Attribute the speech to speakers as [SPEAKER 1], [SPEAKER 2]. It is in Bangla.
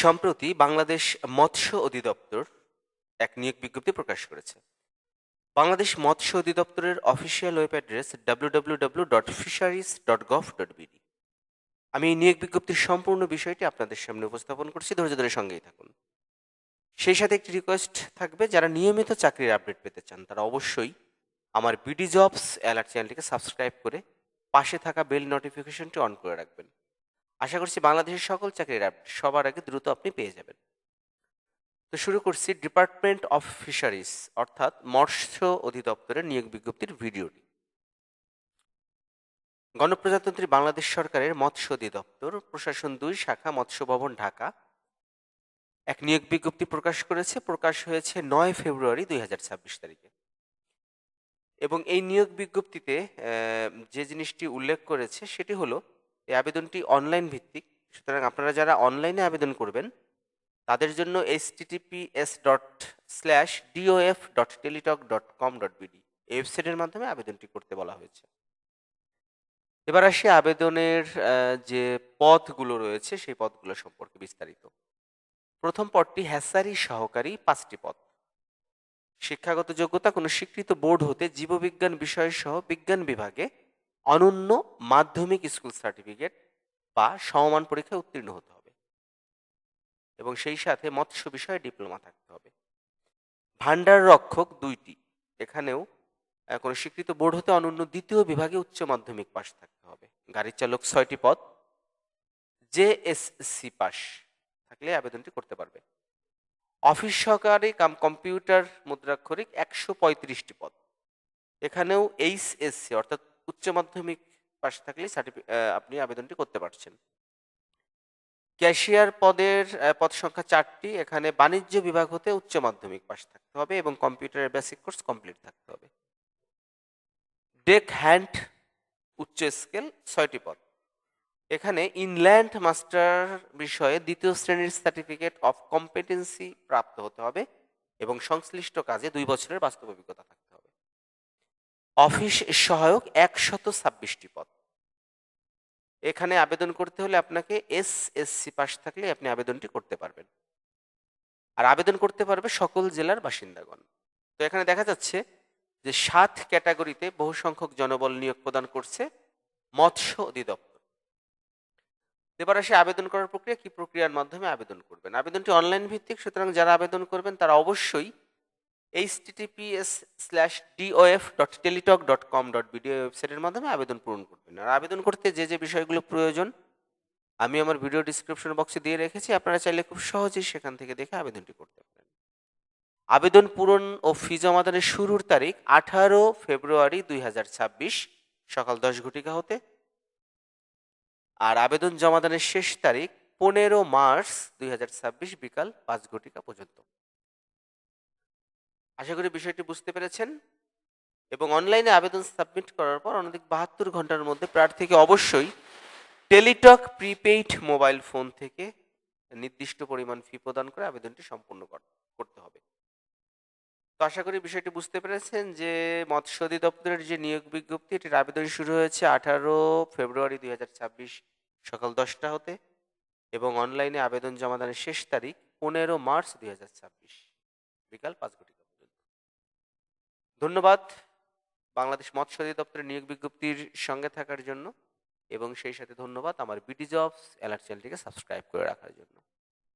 [SPEAKER 1] সম্প্রতি বাংলাদেশ মৎস্য অধিদপ্তর এক নিয়োগ বিজ্ঞপ্তি প্রকাশ করেছে। বাংলাদেশ মৎস্য অধিদপ্তরের অফিসিয়াল ওয়েব অ্যাড্রেস www.fisheries.gov.bd। আমি এই নিয়োগ বিজ্ঞপ্তির সম্পূর্ণ বিষয়টি আপনাদের সামনে উপস্থাপন করছি, ধৈর্য ধরে সঙ্গেই থাকুন। সেই সাথে একটি রিকোয়েস্ট থাকবে, যারা নিয়মিত চাকরির আপডেট পেতে চান তারা অবশ্যই আমার বিডি জবস অ্যালার্ট চ্যানেলটিকে সাবস্ক্রাইব করে পাশে থাকা বেল নোটিফিকেশনটি অন করে রাখবেন। আশা করছি বাংলাদেশের সকল চাকরির আপডেট সবার আগে দ্রুত আপনি পেয়ে যাবেন। তো শুরু করছি ডিপার্টমেন্ট অফ ফিশারিজ অর্থাৎ মৎস্য অধিদপ্তরের নিয়োগ বিজ্ঞপ্তির ভিডিওটি। গণপ্রজাতন্ত্রী বাংলাদেশ সরকারের মৎস্য অধিদপ্তর প্রশাসন 2 শাখা মৎস্য ভবন ঢাকা এক নিয়োগ বিজ্ঞপ্তি প্রকাশ করেছে। প্রকাশ হয়েছে 9 ফেব্রুয়ারি 2026 তারিখে। এবং এই নিয়োগ বিজ্ঞপ্তিতে যে জিনিসটি উল্লেখ করেছে সেটি হলো এই আবেদনটি অনলাইন ভিত্তিক। সুতরাং আপনারা যারা অনলাইনে আবেদন করবেন তাদের জন্য https://dof.teletalk.com.bd এই ওয়েবসাইটের মাধ্যমে আবেদনটি করতে বলা হয়েছে। এবার আসি আবেদনের যে পদগুলো রয়েছে সেই পদগুলো সম্পর্কে বিস্তারিত। প্রথম পদটি হ্যাচারি সহকারী, 5টি পদ। শিক্ষাগত যোগ্যতা কোনো স্বীকৃত বোর্ড হতে জীববিজ্ঞান বিষয় সহ বিজ্ঞান বিভাগে অনন্য মাধ্যমিক স্কুল সার্টিফিকেট বা সমমান পরীক্ষায় উত্তীর্ণ হতে হবে এবং সেই সাথে মৎস্য বিষয়ে ডিপ্লোমা থাকতে হবে। ভান্ডার রক্ষক 2টি, এখানেও কোনো স্বীকৃত বোর্ড হতে অনন্য দ্বিতীয় বিভাগে উচ্চ মাধ্যমিক পাশ থাকতে হবে। গাড়ি চালক 6টি পদ, জেএসসি পাস থাকলে আবেদনটি করতে পারবে। অফিস সহকারী কাম কম্পিউটার মুদ্রাক্ষরিক 135টি পদ, এখানেও এইচএসসি অর্থাৎ উচ্চ মাধ্যমিক পাশ থাকলে আপনি আবেদনটি করতে পারছেন। ক্যাশিয়ার পদের পদ সংখ্যা 4টি, এখানে বাণিজ্য বিভাগ হতে উচ্চ মাধ্যমিক পাশ থাকতে হবে এবং কম্পিউটারের বেসিক কোর্স কমপ্লিট থাকতে হবে। ডেক হ্যান্ড উচ্চ স্কেল 6টি পদ, এখানে ইনল্যান্ড মাস্টার বিষয়ে 2য় শ্রেণীর সার্টিফিকেট অফ কম্পিটেন্সি প্রাপ্ত হতে হবে এবং সংশ্লিষ্ট কাজে 2 বছরের বাস্তব অভিজ্ঞতা থাকতে হবে। অফিস সহায়ক 126টি পদ, এখানে আবেদন করতে হলে আপনাকে এসএসসি পাস থাকলে আপনি আবেদনটি করতে পারবেন। আর আবেদন করতে পারবে সকল জেলার বাসিন্দাগণ। তো এখানে দেখা যাচ্ছে যে 7 ক্যাটাগরিতে বহু সংখ্যক জনবল নিয়োগ প্রদান করছে মৎস্য অধিদপ্তর। এবার আসে আবেদন করার প্রক্রিয়া, কি প্রক্রিয়ার মাধ্যমে আবেদন করবেন। আবেদনটি অনলাইন ভিত্তিক, সুতরাং যারা আবেদন করবেন তারা অবশ্যই https://dof.teletalk.com.bd ওয়েবসাইটের মাধ্যমে আবেদন পূরণ করবেন। আর আবেদন করতে যে যে বিষয়গুলো প্রয়োজন আমি আমার ভিডিও ডিসক্রিপশন বক্সে দিয়ে রেখেছি, আপনারা চাইলে খুব সহজেই সেখান থেকে দেখে আবেদনটি করতে পারেন। আবেদন পূরণ ও ফি জমাদানের শুরুর তারিখ 18 ফেব্রুয়ারি 2026 সকাল 10 ঘটিকা হতে, আর আবেদন জমাদানের শেষ তারিখ 15 মার্চ 2026 বিকাল 5 ঘটিকা পর্যন্ত। আশা করি বিষয়টি বুঝতে পেরেছেন। এবং অনলাইনে আবেদন সাবমিট করার পর অনধিক 72 ঘন্টার মধ্যে প্রার্থীকে অবশ্যই টেলিটক প্রিপেইড মোবাইল ফোন থেকে নির্দিষ্ট পরিমাণ ফি প্রদান করে আবেদনটি সম্পূর্ণ করতে হবে। তো আশা করি বিষয়টি বুঝতে পেরেছেন যে মৎস্য অধিদপ্তরের যে নিয়োগ বিজ্ঞপ্তি এটির আবেদন শুরু হয়েছে 18 ফেব্রুয়ারি 2026 সকাল 10টা হতে এবং অনলাইনে আবেদন জমাদানের শেষ তারিখ 15 মার্চ 2026 বিকাল 5 ঘটিকা পর্যন্ত। ধন্যবাদ বাংলাদেশ মৎস্য অধিদপ্তরের নিয়োগ বিজ্ঞপ্তির সঙ্গে থাকার জন্য এবং সেই সাথে ধন্যবাদ আমার বিডি জবস অ্যালার্ট চ্যানেলটিকে সাবস্ক্রাইব করে রাখার জন্য।